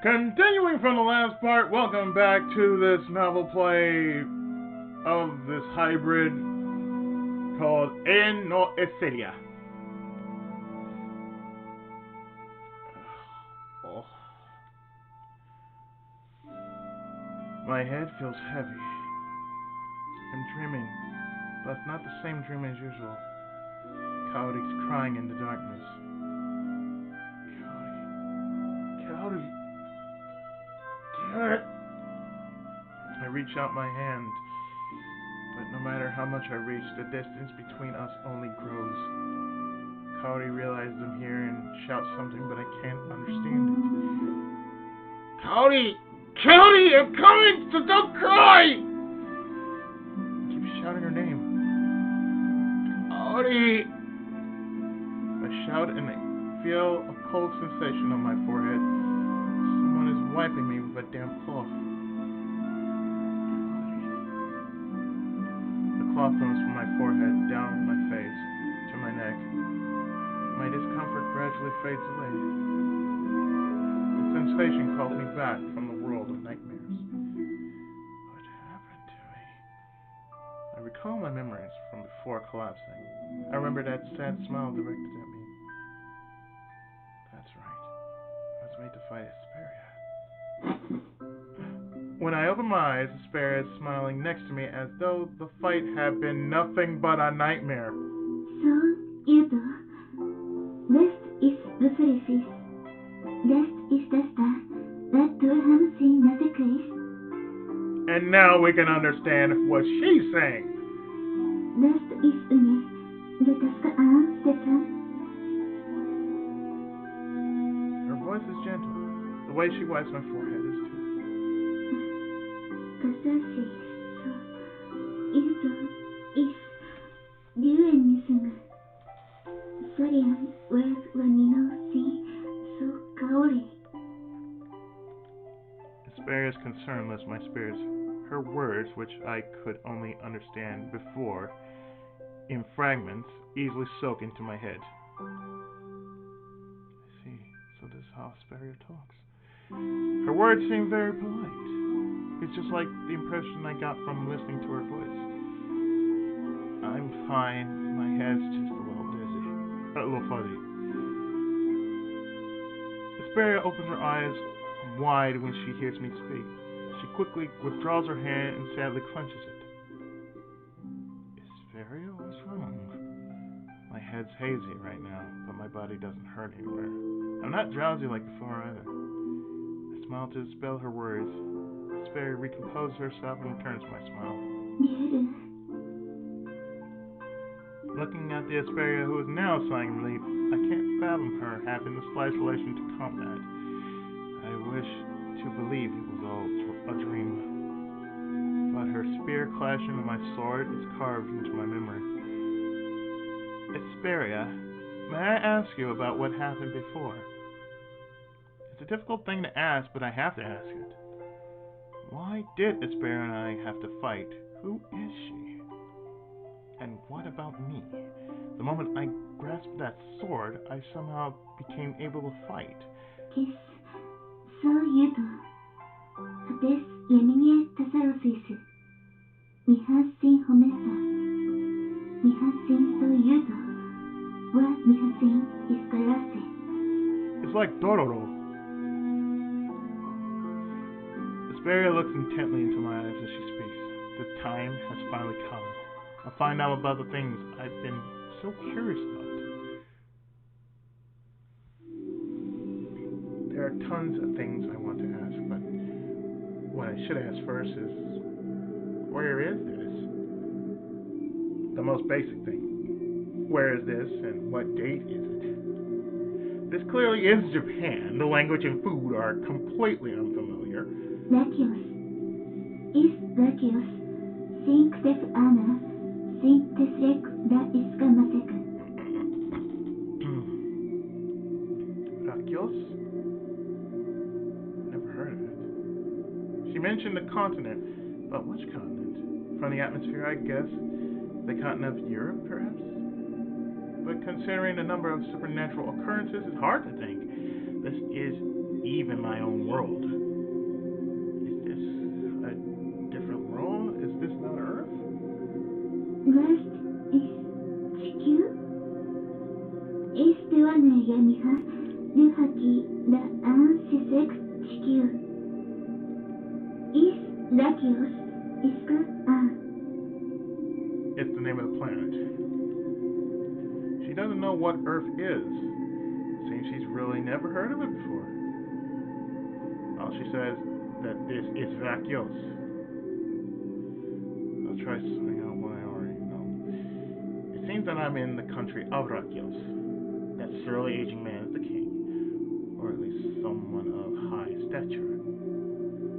Continuing from the last part, welcome back to this novel play of this hybrid called Eien no Aselia. Oh. My head feels heavy. I'm dreaming, but it's not the same dream as usual. Coyote's crying in the darkness. Coyote. I reach out my hand, but no matter how much I reach, the distance between us only grows. Coyote realizes I'm here and shouts something, but I can't understand it. Coyote! Coyote! I'm coming! So don't cry! I keep shouting her name. Coyote! I shout and I feel a cold sensation on my forehead. Someone is wiping me with a damp cloth. The cloth runs from my forehead down my face to my neck. My discomfort gradually fades away. The sensation calls me back from the world of nightmares. What happened to me? I recall my memories from before collapsing. I remember that sad smile directed at me. That's right. I was made to fight Aselia. When I open my eyes, Aselia is smiling next to me as though the fight had been nothing but a nightmare. So, you do. This is Aselia. This is the star that du har seen at the case. And now we can understand what she's saying. This is me. Let us go on, Stefan. Her voice is gentle. The way she wipes my forehead is too. Kasashi, so, you do is dualism. Sodium was vanilla see, so kaori. Aselia's concern lifts my spirits. Her words, which I could only understand before, in fragments, easily soak into my head. I see. So this is how Aselia talks. Her words seem very polite. It's just like the impression I got from listening to her voice. I'm fine. My head's just a little dizzy. A little fuzzy. Aselia opens her eyes wide when she hears me speak. She quickly withdraws her hand and sadly clenches it. Aselia, what's wrong? My head's hazy right now, but my body doesn't hurt anywhere. I'm not drowsy like before either. I smile to dispel her words. Aselia recomposes herself and returns my smile. Looking at the Aselia who is now sighing relief, I can't fathom her having the slightest relation to combat. I wish to believe it was all a dream. But her spear clashing with my sword is carved into my memory. Aselia, may I ask you about what happened before? It's a difficult thing to ask, but I have to ask it. Why did Aselia and I have to fight? Who is she? And what about me? The moment I grasped that sword, I somehow became able to fight. Yes, so you do. This Yemini Tasarofis. We have seen Homesa. We have seen so you do. What we have seen is Karase. It's like Dororo. Aselia looks intently into my eyes as she speaks. The time has finally come. I'll find out about the things I've been so curious about. There are tons of things I want to ask, but what I should ask first is, where is this? The most basic thing. Where is this and what date is it? This clearly is Japan. The language and food are completely unfamiliar. Lakios. Is Lakios. Think def Anna. Think desrek da iska maseka. Lakios? Never heard of it. She mentioned the continent, but which continent? From the atmosphere, I guess. The continent of Europe, perhaps? But considering the number of supernatural occurrences, it's hard to think. This is even my own world. Is this a different world? Is this not Earth? West is 地球 East ではないやみはルハキラアンシセク地球 East ラキオスイスクアン It's the name of the planet. She doesn't know what Earth is. Seems she's really never heard of it before. All she says that this is Vakios. I'll try something out what I already know. It seems that I'm in the country of Vakios. That surly aging man is the king, or at least someone of high stature.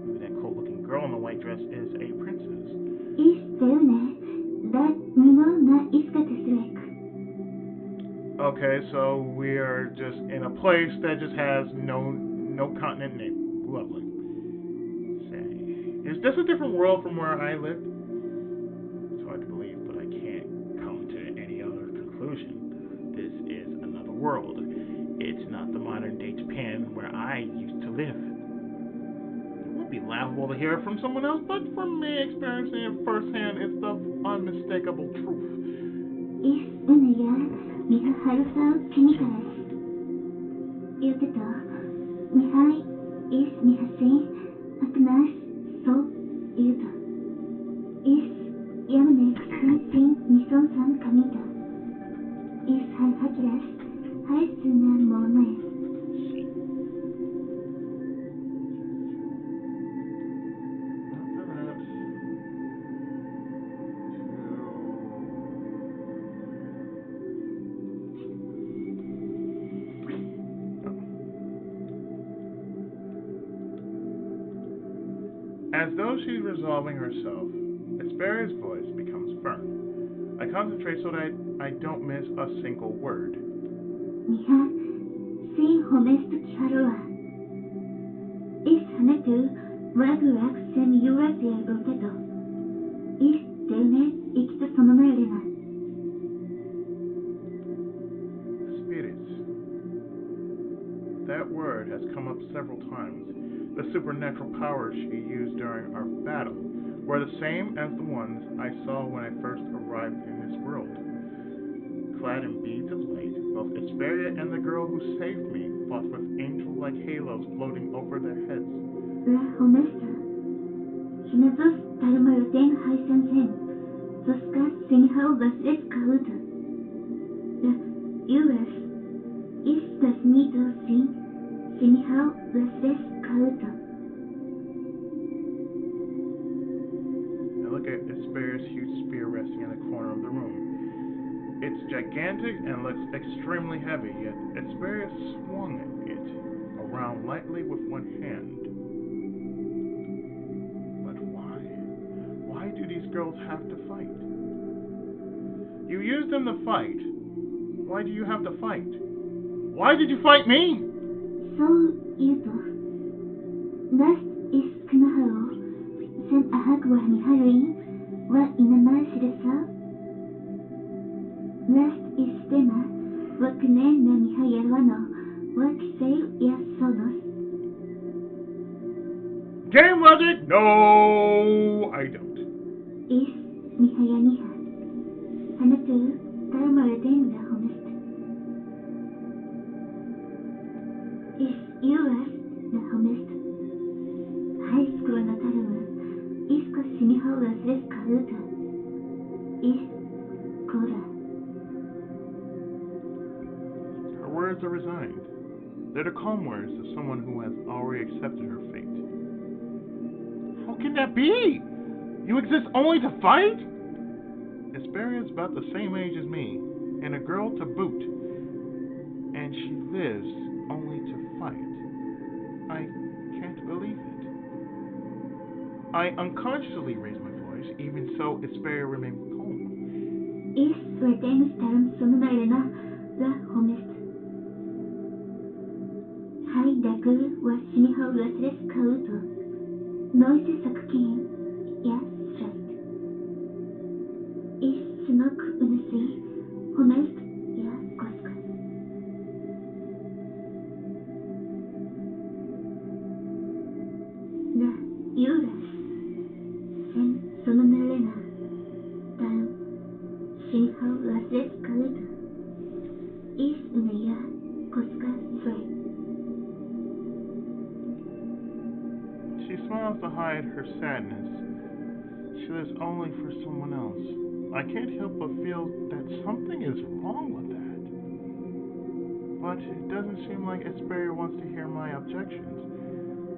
Maybe that cool-looking girl in the white dress is a princess. East だよね That 布なイスカテスレク Okay, so we are just in a place that just has no continent name. Lovely. Say, is this a different world from where I lived? It's hard to believe, but I can't come to any other conclusion. This is another world. It's not the modern day Japan where I used to live. It would be laughable to hear it from someone else, but from me experiencing it firsthand, it's the unmistakable truth. East 海やミハハルさん君から言ってたミハイ East ミハシンアクナスそう言うた East ヤムネクスンシンニソンさん神だ East ハイハキラスハイスナモネ As though she's resolving herself, Asperia's voice becomes firm. I concentrate so that I don't miss a single word. ミハシンホメストキハロワ East ハネトゥワグワクセミユラシアロテト East だよね生きたそのなレナ Spirits. That word has come up several times. The supernatural powers she used during our battle were the same as the ones I saw when I first arrived in this world. Clad in beads of light, both Asperia and the girl who saved me fought with angel-like halos floating over their heads. ラホメスタヒナゾスタルマルテンハイセンセンゾスカセミハオガスレスカウトラユラスイスタスニートシンセミハオガスレスカウト I look at Asperia's huge spear resting in the corner of the room. It's gigantic and looks extremely heavy, yet Asperia swung it around lightly with one hand. But why? Why do these girls have to fight? You used them to fight. Why do you have to fight? Why did you fight me? そう言うとラスイスクナハロセンアハクワミハルインはイナマシレサラスイステマワクネンナミハヤルワノワキセイヤソノス Game logic? No, I don't. イスミハヤニハハナトゥタルマルデンラホメスト Is US the homest? High school na tarama. Is ko sinihawas res kahuta. Is kora. Her words are resigned. They're the calm words of someone who has already accepted her fate. How can that be? You exist only to fight? Asperia's about the same age as me, and a girl to boot. And she lives only to fight. I can't believe it. I unconsciously raise my voice, even so Asperia remains calm. Is redeems term sununarena la homest. Hai daku wa sinihawas res kahuto. Noise sakukin ya straight. Is sunok unasi homest ya koska. Juras, sen sonunlarına, tam sinhal lasres kalıdı. İs üneya koska soy. She smiles to hide her sadness. She lives only for someone else. I can't help but feel that something is wrong with that. But it doesn't seem like Aselia wants to hear my objections.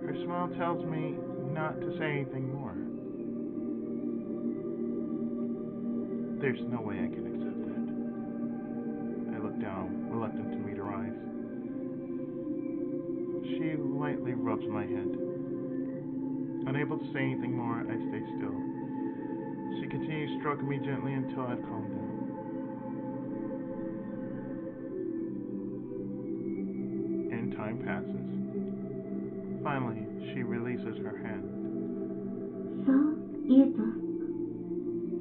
Her smile tells me not to say anything more. There's no way I can accept that. I look down, reluctant to meet her eyes. She lightly rubs my head. Unable to say anything more, I stay still. She continues stroking me gently until I've calmed down. And time passes. Finally, she releases her hand. So, Yuto,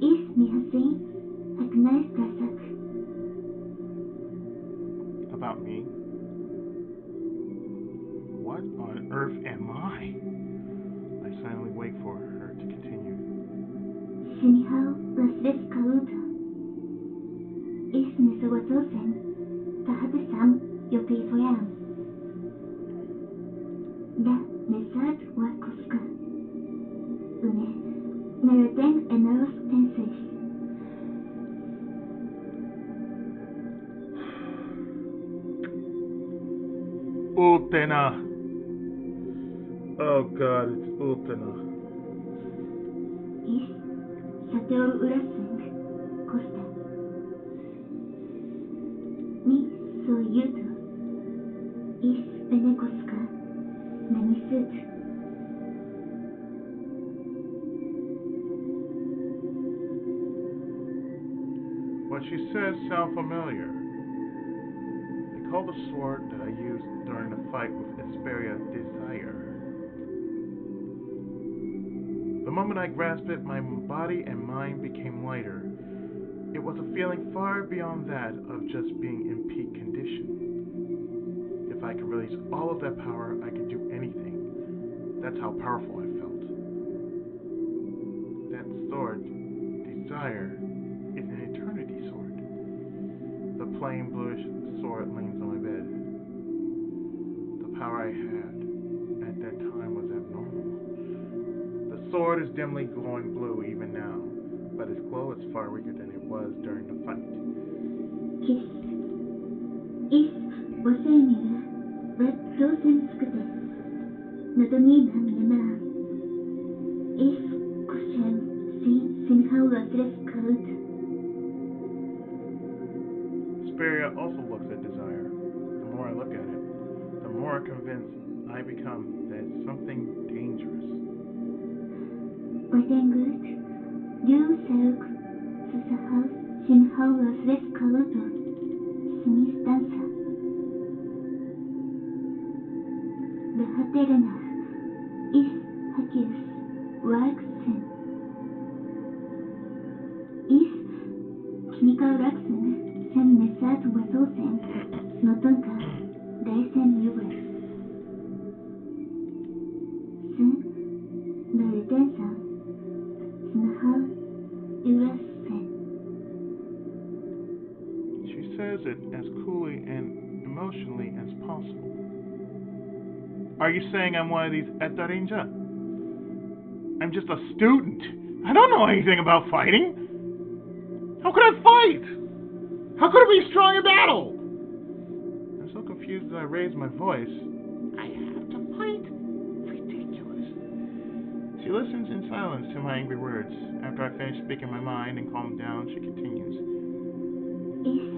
is mihasing agnes kasak. About me? What on earth am I? I silently wait for her to continue. Sinhal lasres kalıdı. Is nesawasosen, tahadesam yopi soyam. Da nesat wakoska. Une, nereten emeros tenses. Utena! Oh god, it's Utena. Is sateor uraseng costa. Ni so yuto. Is enekoska. Nanisut. What she says sounds familiar. They call the sword that I used during the fight with Aselia Desire. The moment I grasped it, my body and mind became lighter. It was a feeling far beyond that of just being in peak condition. If I could release all of that power, I could do anything. That's how powerful I felt. That sword, Desire, is an eternity sword. The plain bluish sword leans on my bed. The power I had at that time was abnormal. The sword is dimly glowing blue even now, but its glow is far weaker than it was during the fight. Kiss. Is waseniga. Red frozen skute. Natonina minema. Is kushen sinhal lasres kalıdı. Aselia also looks at Desire. The more I look at it, the more convinced I become that it's something dangerous. Watengut. Liu seruk. Susahal sinhal lasres kalıdı. Sinistansa. The Haterana is Hakius Waxen is Kimika Raxen Sen Nesat Wasosen Notunka Daisen Yuwes Sen Beretensa Snahal Urasen. She says it as coolly and emotionally as possible. Are you saying I'm one of these Etarinja? I'm just a student. I don't know anything about fighting. How could I fight? How could I be strong in battle? I'm so confused that I raise my voice. I have to fight? Ridiculous. She listens in silence to my angry words. After I finish speaking my mind and calm down, she continues. Is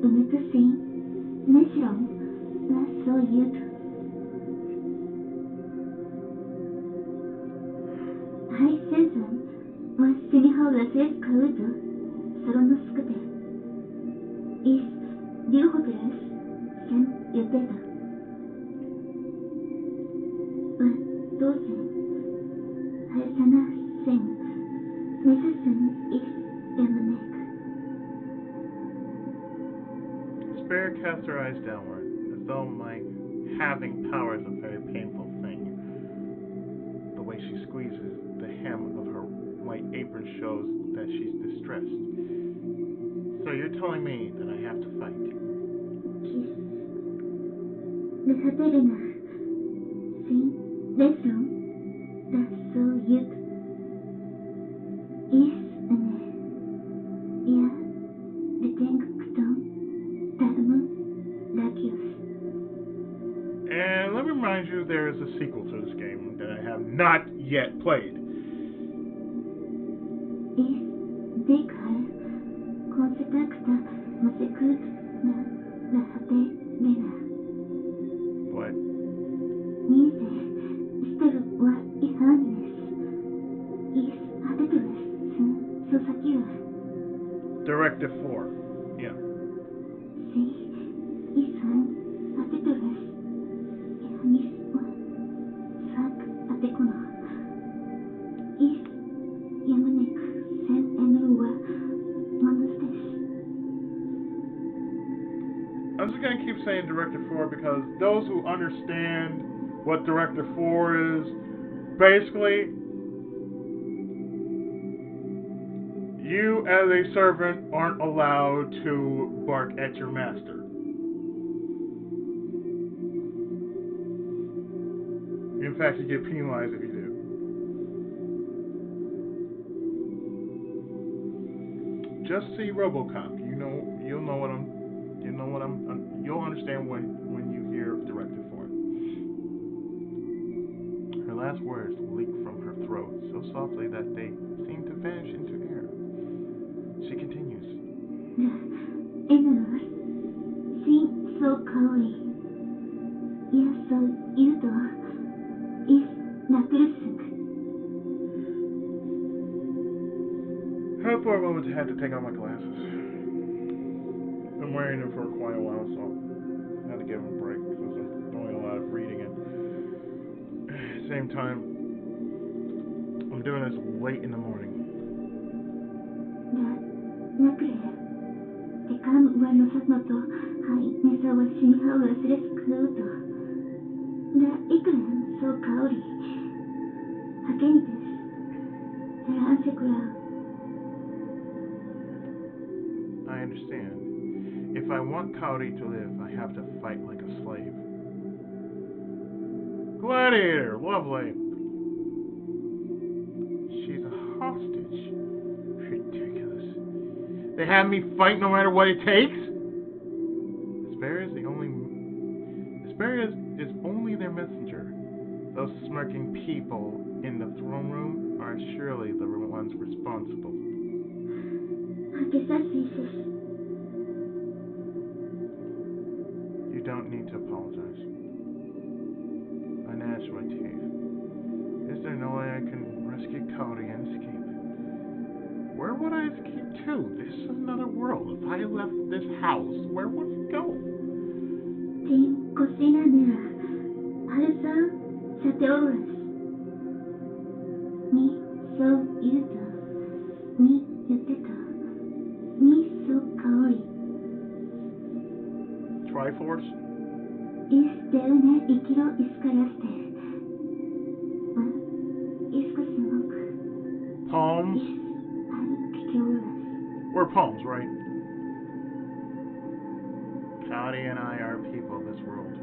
Unutasin Nesron Lasso Yud. Hai Senson was Sinihal Lasres Kaludu Saronoskute. Is Dilhoteras Sen Yoteta. Dosen Haisana Sen Nesasun is Yamanek. Aselia casts her eyes downward, as though my having power is a very painful thing. The way she apron shows that she's distressed. So you're telling me that I have to fight? Kiss. Desaterena. Sin beso. Das so jut. Is ene. Ja. Bedenkton. Darmo. Lakios. And let me remind you, there is a sequel to this game that I have not yet played. Is dekar. Konsetakta. Masekut. Na. Desaterena. What? Niese. Steru wa ihanes. Is adetules. Sosakiwa. Directive 4. Yeah. Si. Isan. Adetules. Ihanis wa. Sak atekuna. Is. Yamanek. Sen enu wa. Manus des. I'm just going to keep saying Directive 4 because those who understand what Directive 4 is, basically, you as a servant aren't allowed to bark at your master. In fact, you get penalized if you do. Just see RoboCop. You'll understand when you hear Directive 4. Her last words leak from her throat so softly that they seem to vanish into air. She continues. Emerald. Sin so kaori. Ya so yuto. Is nakurusuk. For a moment, I had to take off my glasses. Been wearing them for quite a while, so I had to give them a break because I'm doing a lot of reading. And at the same time, I'm doing this late in the morning. Nakure. Tekan wa nosatnoto. Hai nesa wa shinha wa sureskuto. Da ikuren so kaori. Hakenites. Seransekura. I understand. If I want Kaori to live, I have to fight like a slave. Gladiator, lovely. She's a hostage. Ridiculous. They have me fight no matter what it takes? Asperius is only their messenger. Those smirking people in the throne room are surely the ones responsible. You don't need to apologize. I gnashed my teeth. Is there no way I can rescue Cody and escape? Where would I escape to? This is another world. If I left this house, where would I go? Tin cocina nera. Alza sateoras. Ni so yuta. Ni yuteta. Ni so kaori. Triforce? Is deune ikiro iskaraste. Iskusunok. Palms? Is alkikioras. We're palms, right? Cody and I are people of this world.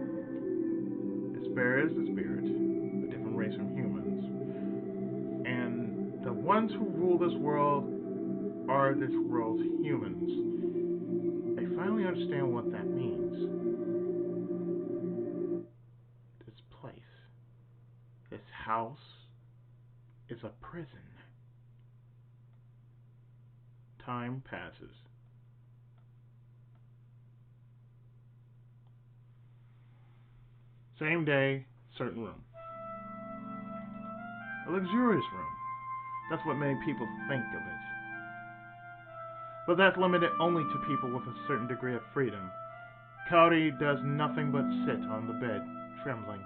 Asperius is a spirit, a different race from humans. And the ones who rule this world are this world's humans. I finally understand what that means. This place, this house, is a prison. Time passes. Same day, certain room. A luxurious room. That's what many people think of it. But that's limited only to people with a certain degree of freedom. Cody does nothing but sit on the bed, trembling.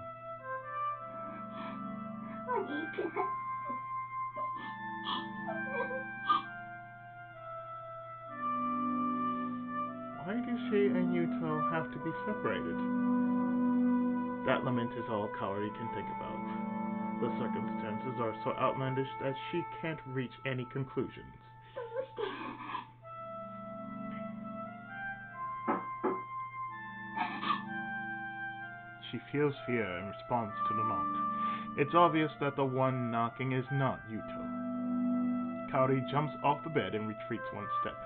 Why do she and Yuto have to be separated? That lament is all Kaori can think about. The circumstances are so outlandish that she can't reach any conclusions. どうして She feels fear in response to the knock. It's obvious that the one knocking is not Yuto. Kaori jumps off the bed and retreats one step.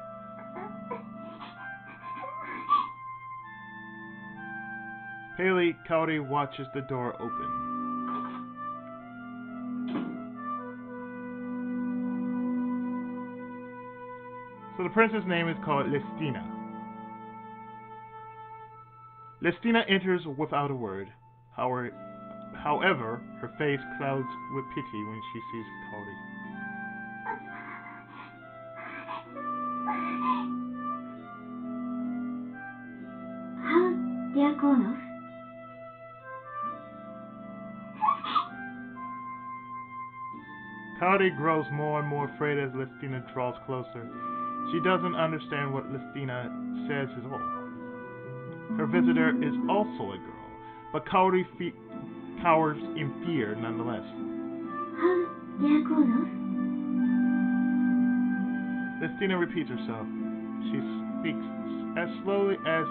Palely, Kaori watches the door open. So the princess' name is called Listina. Listina enters without a word. However, her face clouds with pity when she sees Kaori. How, dear Konos? Kaori grows more and more afraid as Listina draws closer. She doesn't understand what Listina says at all. Her visitor is also a girl, but Kaori cowers in fear nonetheless. How, dear Konos? Listina repeats herself. She speaks as slowly as...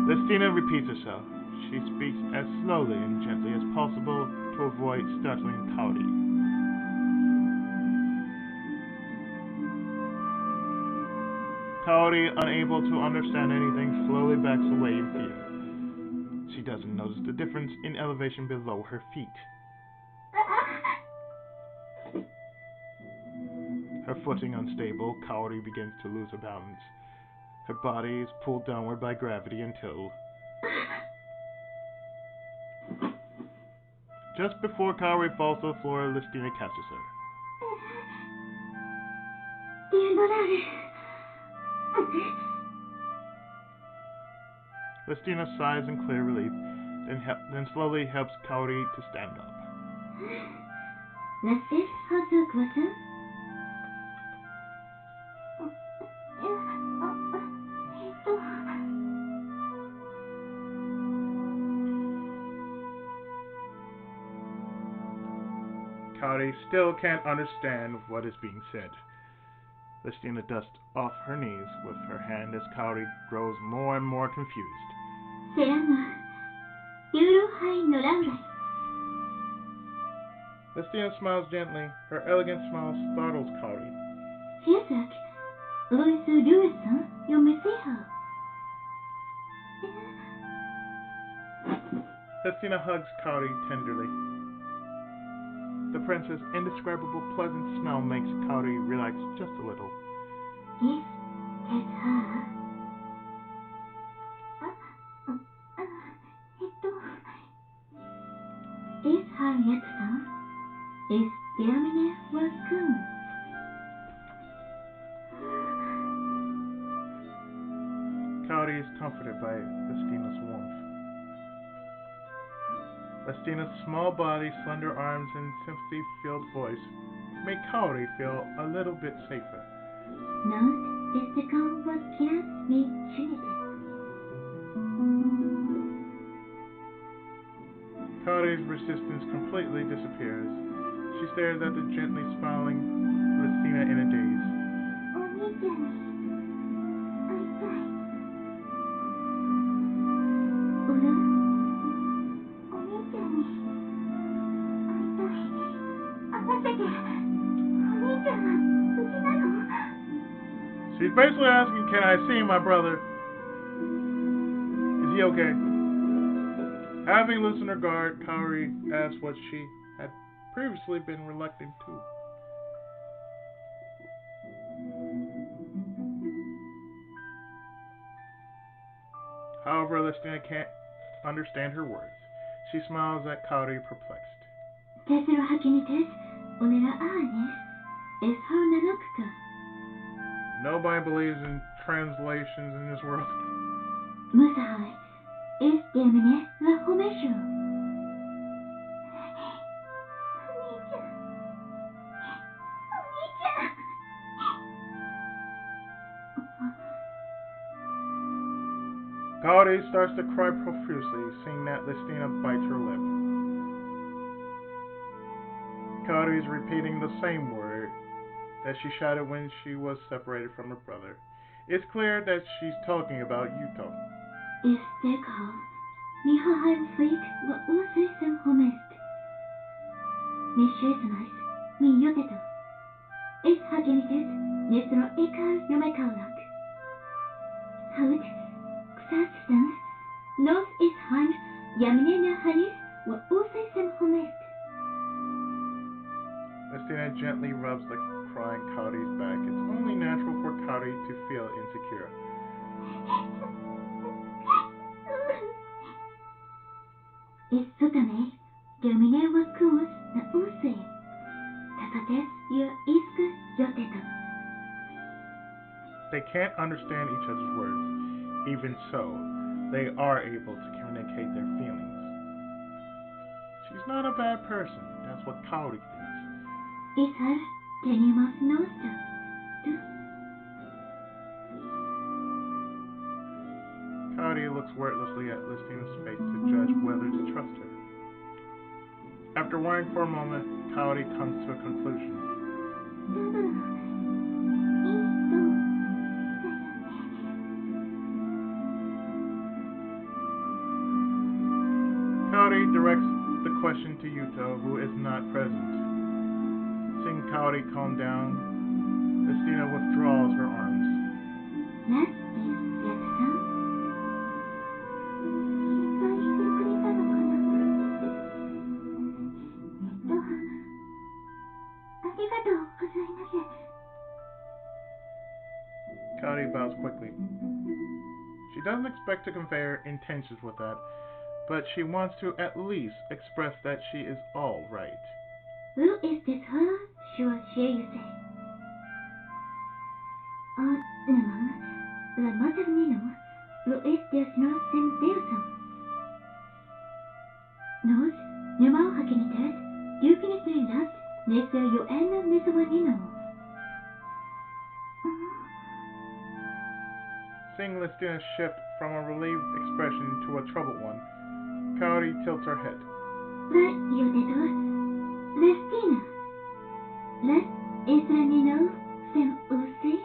Listina repeats herself. She speaks as slowly and gently as possible to avoid startling Kaori. Kaori, unable to understand anything, slowly backs away in fear. She doesn't notice the difference in elevation below her feet. Her footing unstable, Kaori begins to lose her balance. Her body is pulled downward by gravity until... Just before Kaori falls to the floor, Listina catches her. Listina sighs in clear relief, then slowly helps Kaori to stand up. Kaori still can't understand what is being said. Listina dusts off her knees with her hand as Kaori grows more and more confused. Listina smiles gently. Her elegant smile startles Kaori. Listina hugs Kaori tenderly. The princess' indescribable pleasant smell makes Kaori relax just a little. Kaori is comforted by Listina's warmth. Listina's small body, slender arms, and sympathy-filled voice make Kaori feel a little bit safer. Kaori's resistance completely disappears. She stares at the gently smiling Listina in a daze. She's basically asking, can I see my brother? Is he okay? Having loosened her guard, Kaori asks what she had previously been reluctant to. However, Listina can't understand her words. She smiles at Kaori, perplexed. Nobody believes in translations in this world. Kaori starts to cry profusely, seeing that Listina bites her lip. Kaori is repeating the same word that she shouted when she was separated from her brother. It's clear that she's talking about Yuto. Is der Karl, mi har ein flit var osösen homest. Mi schösnais, mi juteto. Es hagenites, nesro ekar yumekalak. Haut, ksastan, nos is heim, yaminena hanis, var osösen homest. Lestina gently rubs the crying Kaori's back. It's only natural for Kaori to feel insecure. Es sotame, yamine wa kumus na use. Tasates yo iska yoteto. They can't understand each other's words. Even so, they are able to communicate their feelings. She's not a bad person. That's what Kaori thinks. Ishar tenumas nosta. Kaori looks wordlessly at Lestina's face to judge whether to trust her. After worrying for a moment, Kaori comes to a conclusion. Kaori directs the question to Yuto, who is not present. Seeing Kaori calm down, Lestina withdraws her arms. That is Zeta-san. 心配してくれたのかな。ありがとうございます。Kaori bows quickly. She doesn't expect to convey her intentions with that, but she wants to at least express that she is all right. Who is this her? Sure, you say. Naman, la mother Nino, who is this no sensation? Nos, Nemo Hakinites, Dukinis Nilas, Nesa Yoana Nesawanino. Seeing Lestina shift from a relieved expression to a troubled one, Kaori tilts her head. But you did Lestina. Les Isranino Sem Usi?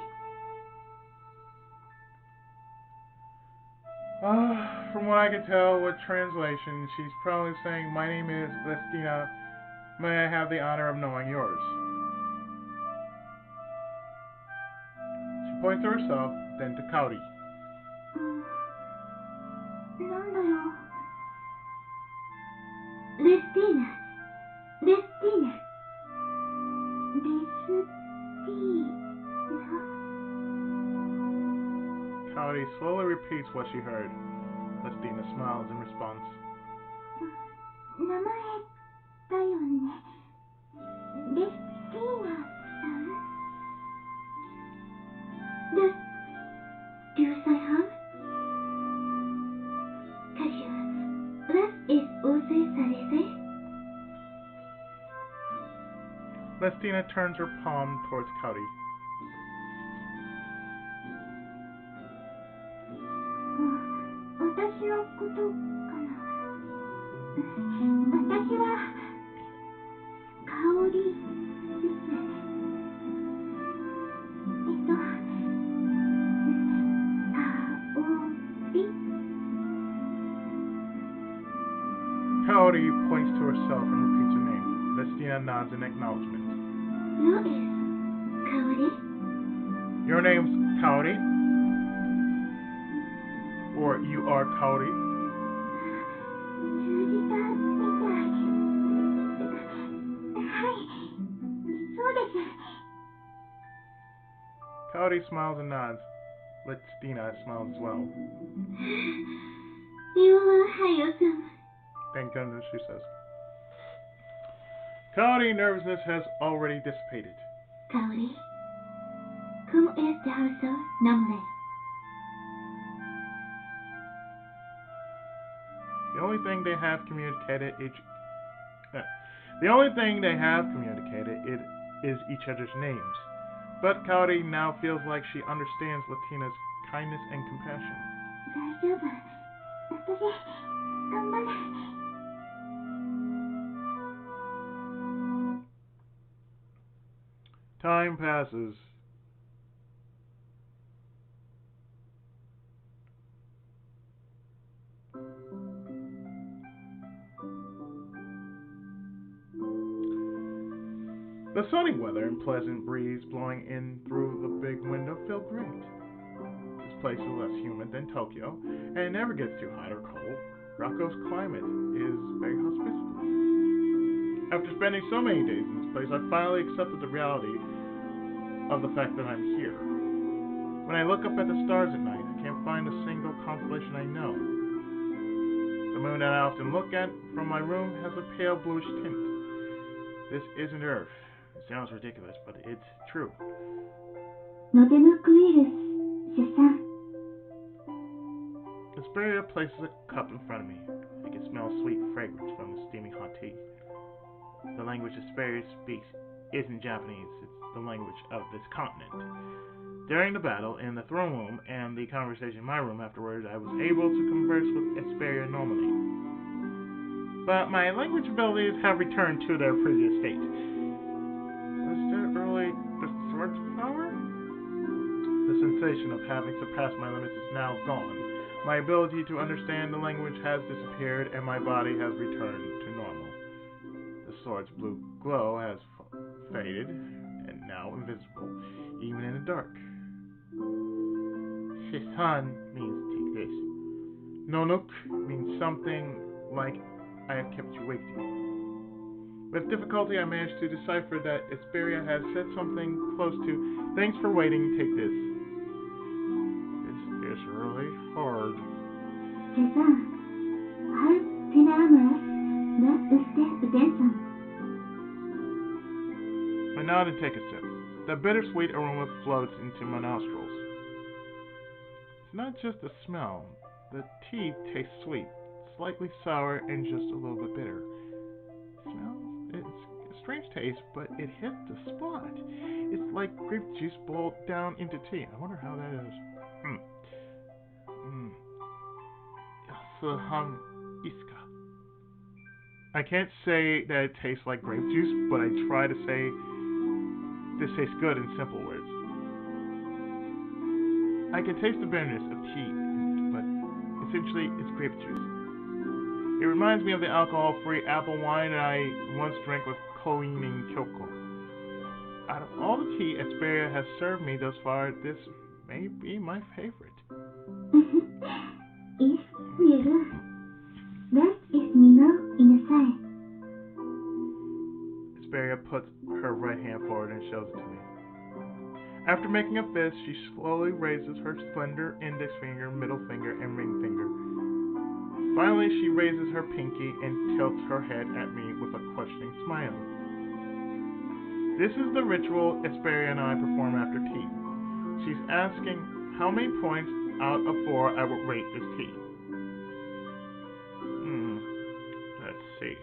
From what I can tell with translation, she's probably saying, my name is Lestina. May I have the honor of knowing yours? She points to herself, then to Kaori. なんだよ。レスティーナ。レスティーナ。レスティーナ。Kaori slowly repeats what she heard. Lestina smiles in response. 名前だよね。レスティーナさん。Do you say her? Les is also Sarese. Lestina turns her palm towards Kaori. 私のことかな。私は香りです。Kaori points to herself and repeats her name. Lestina nods in acknowledgement. Who is Kaori? Your name's Kaori? Or you are Kaori? 通じたみたい。はい、そうです。Kaori smiles and nods. Lestina smiles as well. You are handsome. Thank goodness, she says. Kaori's nervousness has already dissipated. Kaori, ¿cómo es tu nombre? The only thing they have communicated is each other's names. But Kaori now feels like she understands Letina's kindness and compassion. 大丈夫。私、頑張る。Time passes. The sunny weather and pleasant breeze blowing in through the big window feel great. This place is less humid than Tokyo, and it never gets too hot or cold. Rocco's climate is very hospitable. After spending so many days in this place, I finally accepted the reality of the fact that I'm here. When I look up at the stars at night, I can't find a single constellation I know. The moon that I often look at from my room has a pale bluish tint. This isn't Earth. It sounds ridiculous, but it's true. ノデノクイルス、主さん。 Aselia places a cup in front of me. I can smell sweet fragrance from the steaming hot tea. The language Aselia speaks isn't Japanese, it's the language of this continent. During the battle in the throne room and the conversation in my room afterwards, I was able to converse with Aselia normally. But my language abilities have returned to their previous state. Was that really the sword's power? The sensation of having surpassed my limits is now gone. My ability to understand the language has disappeared, and my body has returned to normal. The sword's blue glow has faded, and now invisible, even in the dark. Shisan means take this. Nonuk means something like I have kept you waiting. With difficulty, I managed to decipher that Aselia has said something close to, thanks for waiting, take this. This is really hard. 主さん、はい、テナアムラス、ラウステウデンさん。 I nod and take a sip. The bittersweet aroma floats into my nostrils. It's not just the smell. The tea tastes sweet, slightly sour, and just a little bit bitter. Smell? It's a strange taste, but it hits the spot. It's like grape juice boiled down into tea. I wonder how that is. I can't say that it tastes like grape juice, but I try to say this tastes good in simple words. I can taste the bitterness of tea in it, but essentially it's grape juice. It reminds me of the alcohol-free apple wine that I once drank with Koin and Kyoko. Out of all the tea Aselia has served me thus far, this may be my favorite. Is you. That is Nino inside. Aselia puts her right hand forward and shows it to me. After making a fist, she slowly raises her slender index finger, middle finger, and ring finger. Finally, she raises her pinky and tilts her head at me with a questioning smile. This is the ritual Aselia and I perform after tea. She's asking how many points out of 4 I would rate this tea. Let's see.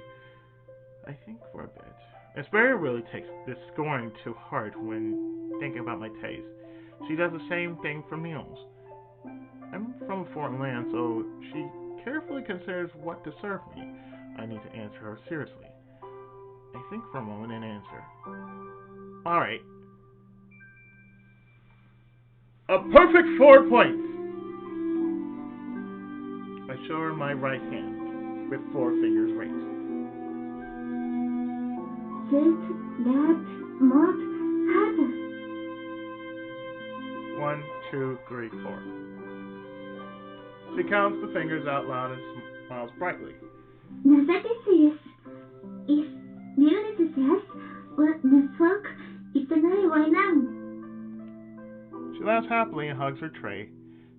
I think for a bit. Aselia really takes this scoring to heart when thinking about my taste. She does the same thing for meals. I'm from a foreign land, so she carefully considers what to serve me. I need to answer her seriously. I think for a moment and answer. Alright. A perfect 4 points! I show her my right hand with 4 fingers raised. Sit that mark harder. 1, 2, 3, 4. She counts the fingers out loud and smiles brightly. Nasakisius is beauty says what the fuck is the night right now? She laughs happily and hugs her tray.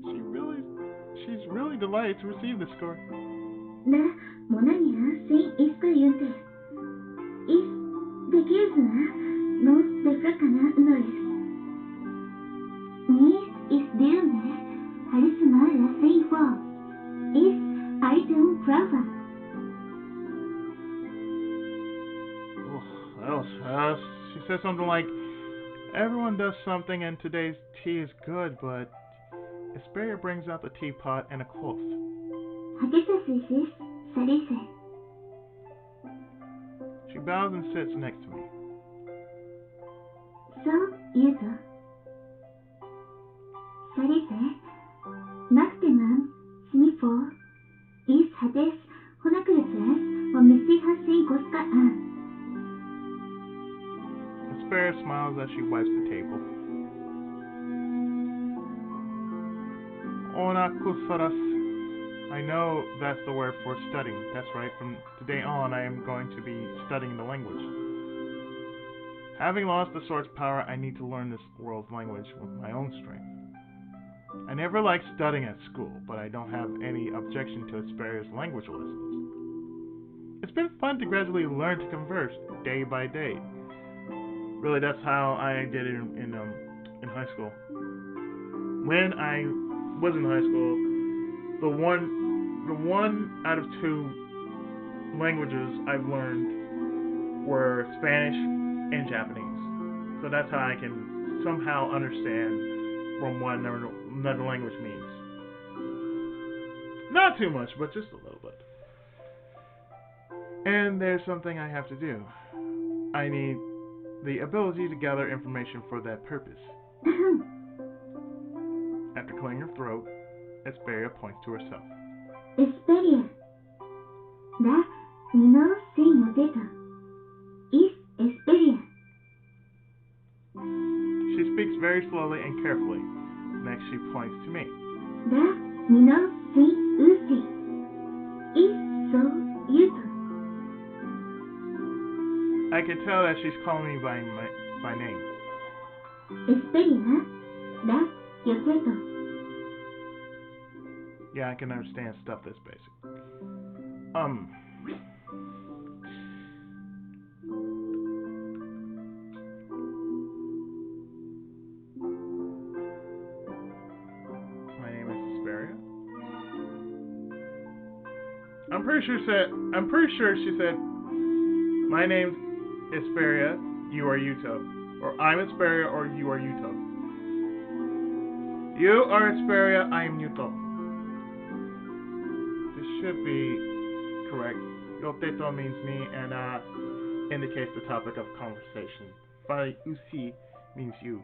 She's really delighted to receive this score. The Monania sin is the unit. Is the Gizna knows the Fracana noise. Nis is Dune, Harisma la Saint Fall. Is item Prava. Oh, that was fast. She said something like, everyone does something and today's tea is good, but Aselia brings out the teapot and a cloth. Hakisasis Salise. She bows and sits next to me. そう言うと。Sarese, Nacteman, Snifo, Is Hades, Honacruses, or Messiha Sinkos Kaan. Aspera smiles as she wipes the table. Onakusaras. I know that's the word for studying. That's right, from today on I am going to be studying the language. Having lost the sword's power, I need to learn this world's language with my own strength. I never liked studying at school, but I don't have any objection to Asperia's language lessons. It's been fun to gradually learn to converse day by day. Really, that's how I did it in high school. When I was in high school, the one out of two languages I've learned were Spanish and Japanese. So that's how I can somehow understand from what another language means. Not too much, but just a little bit. And there's something I have to do. I need the ability to gather information for that purpose. After clearing her throat, Aspera points to herself. Esperia. Da minor seño data. Is Esperia. She speaks very slowly and carefully. Next, she points to me. Da minor si usi. Is so yuto. I can tell that she's calling me by name. Esperia. Da yoteto. Yeah, I can understand stuff this basic. My name is Aspera. I'm pretty sure she said, my name's Aspera, you are Yuto. Or I'm Aspera, or you are Yuto. You are Aspera, I am Yuto. Should be correct. Yoteto means me and indicates the topic of conversation. Finally, usi means you.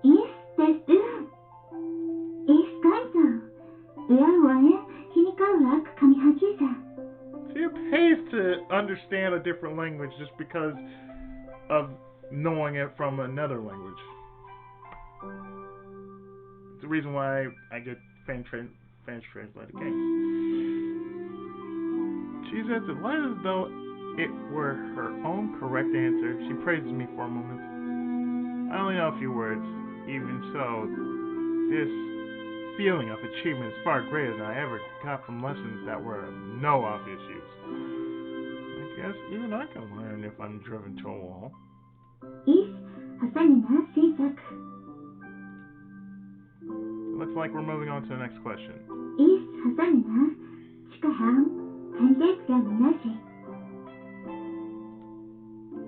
Yes, that's true. Yes, Kaito. We are one. Hinikawa Kamihakisa. See, it pays to understand a different language just because of knowing it from another language. It's the reason why I get fan translated games. She says it was as though it were her own correct answer. She praises me for a moment. I only know a few words. Even so, this feeling of achievement is far greater than I ever got from lessons that were of no obvious use. I guess even I can learn if I'm driven to a wall. Is Aselia Sinsak. Looks like we're moving on to the next question. Is Aselia Chikaham.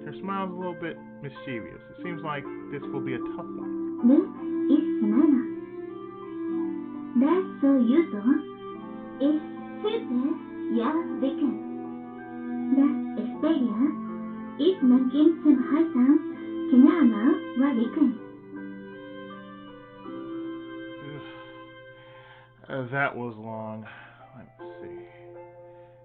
Her smile's a little bit mischievous. It seems like this will be a tough one. Lu is Samana. That's so yuto. Is Suite ya Vicken. Da Esperia is Nagin Sem Haisan Kinama wa Vicken. That was long. Let's see.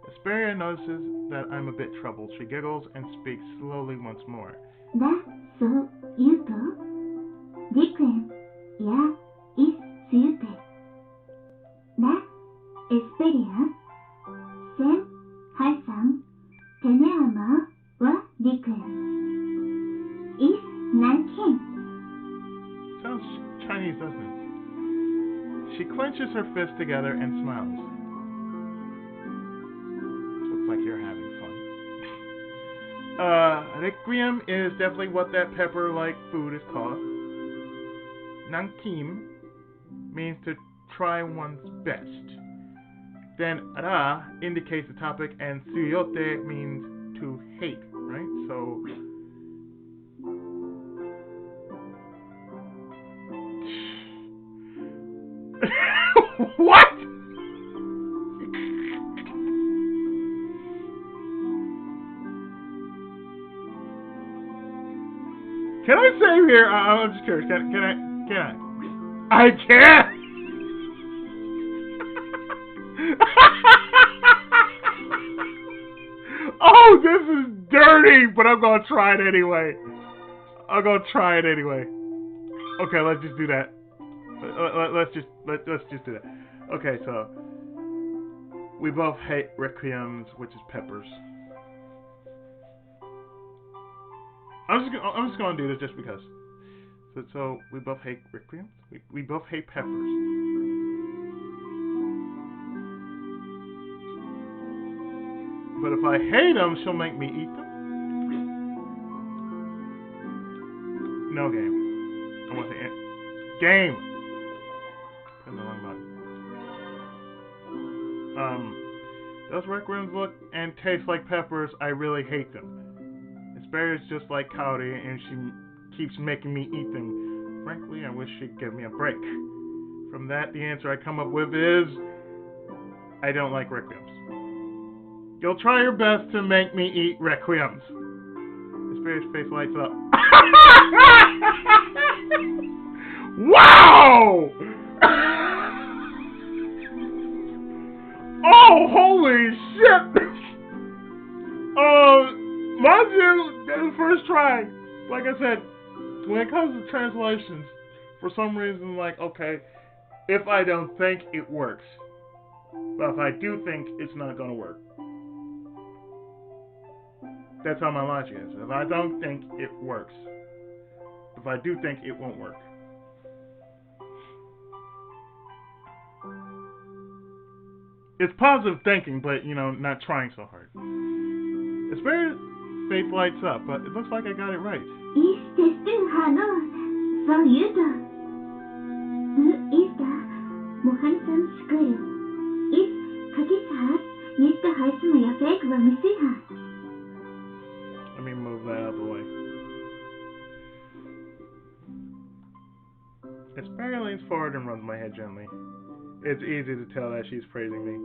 Aspera notices that I'm a bit troubled. She giggles and speaks slowly once more. Da so yuto. Vicken ya is Suite. Da Esperia Sem Haisan Kinama wa Vicken. Is Nankin. Sounds Chinese, doesn't it? She clenches her fists together and smiles. Looks like you're having fun. Requiem is definitely what that pepper-like food is called. Nankim means to try one's best. Then Ra indicates the topic, and Suyote means to hate, right? So what? Can I save here? I'm just curious. Can I? I can't! Oh, this is dirty, but I'm gonna try it anyway. Okay, let's just do that. Let's just do that. Okay, so we both hate requiems, which is peppers. I'm just gonna do this just because. So we both hate requiems. We both hate peppers. But if I hate them, she'll make me eat them. No game. I want the game. Press the wrong button. Those requiems look and taste like peppers. I really hate them. Asperia's just like Cowdy, and she keeps making me eat them. Frankly, I wish she'd give me a break. From that, the answer I come up with is I don't like requiems. You'll try your best to make me eat requiems. Asperia's face lights up. Wow! Oh, holy shit! Mind you, that was first try. Like I said, when it comes to translations, for some reason, like, okay, if I don't think it works. But if I do think it's not gonna work. That's how my logic is. If I don't think it works. If I do think it won't work. It's positive thinking, but, you know, not trying so hard. Asperia's face lights up, but it looks like I got it right. Ist es du, Hanno? So Jutta. Du ist da. Mohanisan Ist Kakisas nicht der heißen Yafek war Messiha. Let me move that out of the way. Asperia leans forward and rubs my head gently. It's easy to tell that she's praising me.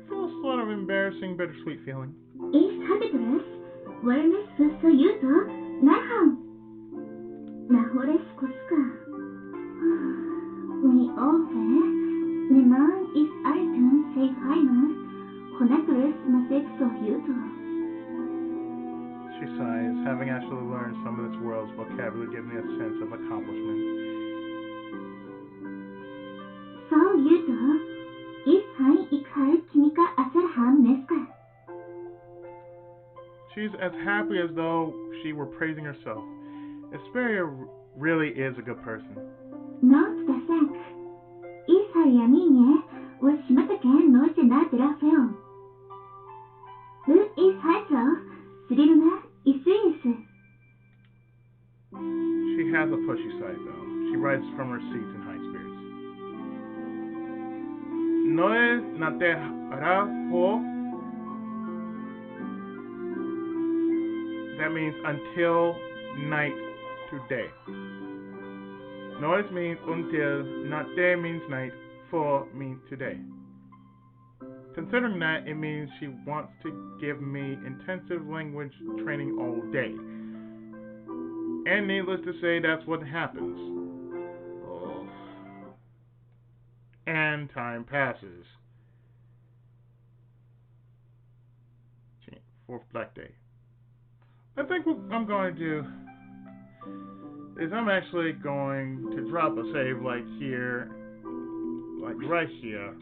I feel a sort of embarrassing, bittersweet feeling. Ist Habitus, wellness so Jutta, Naham. Nahores Koska. Mi Ove, Niman is Artum safe Heimer, Honacris Masek so Jutta. She sighs, having actually learned some of this world's vocabulary gives me a sense of accomplishment. So Jutta, is Hai Ikar Kinika Aserham Neska. She's as happy as though she were praising herself. Asperia really is a good person. Not the sex. Is Hayamine was Shimataken no Senatera film. Who is herself? Srilna Isis. She has a pushy side, though. She rises from her seat in high spirits. No es nateharaho. That means until night today. Noise means until, nate means night, for means today. Considering that, it means she wants to give me intensive language training all day. And needless to say, that's what happens. Oh. And time passes. Fourth Black Day. I think what I'm going to do is I'm actually going to drop a save like here, like right here.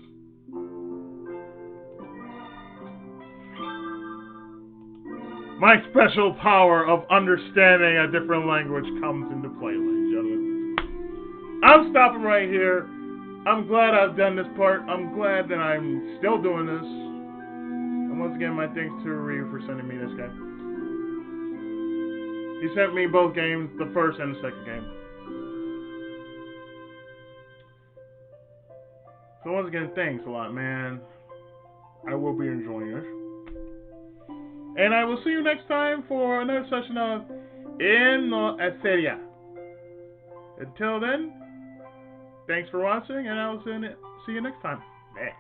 My special power of understanding a different language comes into play, ladies and gentlemen. I'm stopping right here. I'm glad I've done this part. I'm glad that I'm still doing this. And once again, my thanks to Ryu for sending me this guy. He sent me both games, the first and the second game. So once again, thanks a lot, man. I will be enjoying this. And I will see you next time for another session of In no Aselia. Until then, thanks for watching, and I will see you next time. Bye.